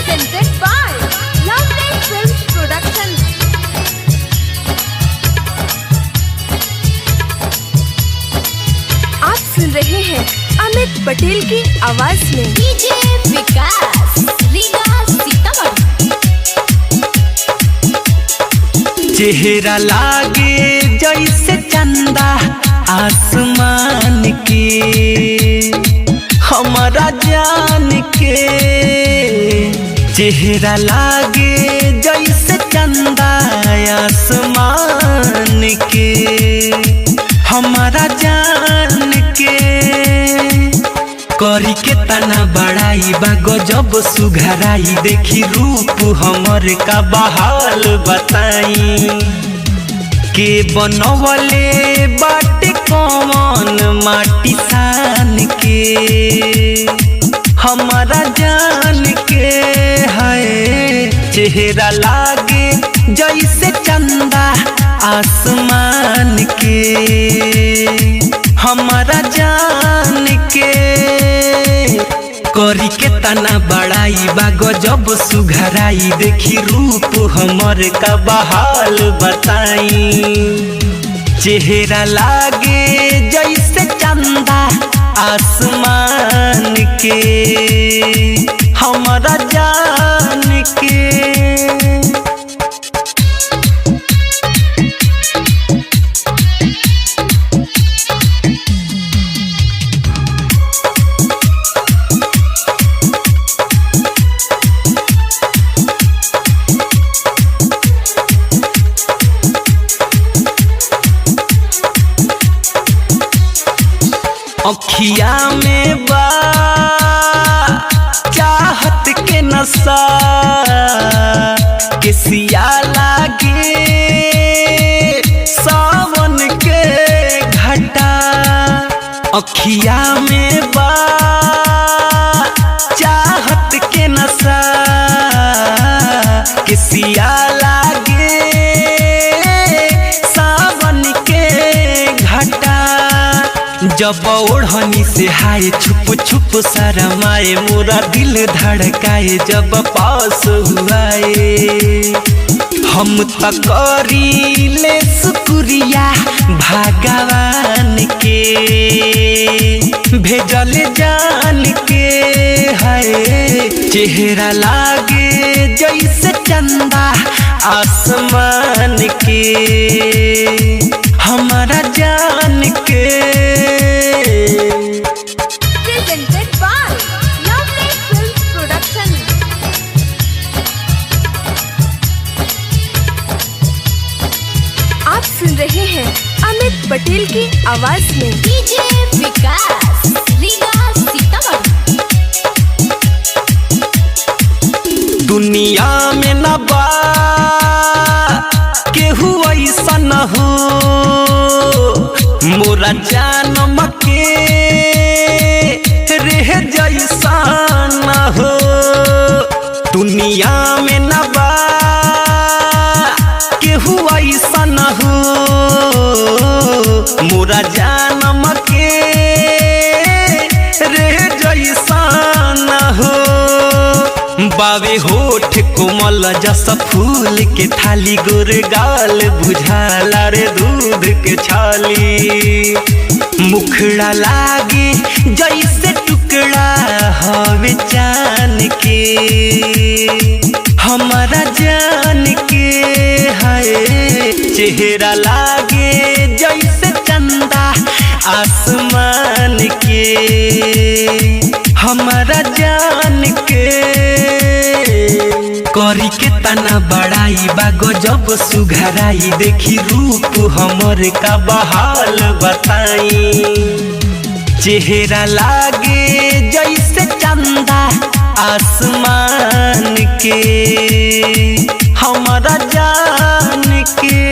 presented by Lovely Films Production। आप सुन रहे हैं अमित पटेल की आवाज में डीजे विकास रीगा सीतामढ़ी। चेहरा लागे जैसे चंदा आसमान के, हमारा जान के। चेहरा लागे जैसे चंदा आसमान के, हमारा जान के। करी के तना बड़ाई बा गजब सुघराई, देखी रूप हमर का बहाल बताई। के बनवले बाटे कौन माटी सान के, हमारा जान के है। चेहरा लागे जैसे चंदा आसमान के, हमारा जान के। करी के तना बड़ाई बा गजब सुघराई, देखी रूप हमर का बहाल बताई। चेहरा लागे जैसे चंदा आसमान के, हमारा जान के। अखिया में बा चाहत के नशा, केसिया लागे सावन के घटा। अखिया में बा चाहत के नशा, केसिया लागे सावन के घटा। जब ओढ़नी से हाय छुप छुप शरमाए, मोरा दिल धड़काए जब पास हुआए। हम तकरी ले शुक्रिया भगवान के, भेजल जान के है। चेहरा लागे जैसे चंदा आसमान के, हमारा जान के। presented by Lovely Films Production। आप सुन रहे हैं अमित पटेल की आवाज में डीजे विकास रीगा सीतामढ़ी। दुनिया में न बा केहू ऐसा न हो, मोरा जानम के रह जैसा न हो। दुनिया में न बा केहू ऐसा न हो, मोरा जानम के रह जैसा न हो। बावे होठ कोमल जस फूल के थाली, गोर गाल बुझाला रे दूध के छाली। मुखड़ा लागे जैसे टुकड़ा हवे चान के, हमारा जान के है। चेहरा लागे जैसे चंदा आसमान के, हमारा जान के। करी के तना बड़ाई बा गजब सुघराई, देखी रूप हमर का बहाल बताई। चेहरा लागे जैसे चंदा आसमान के, हमारा जान के।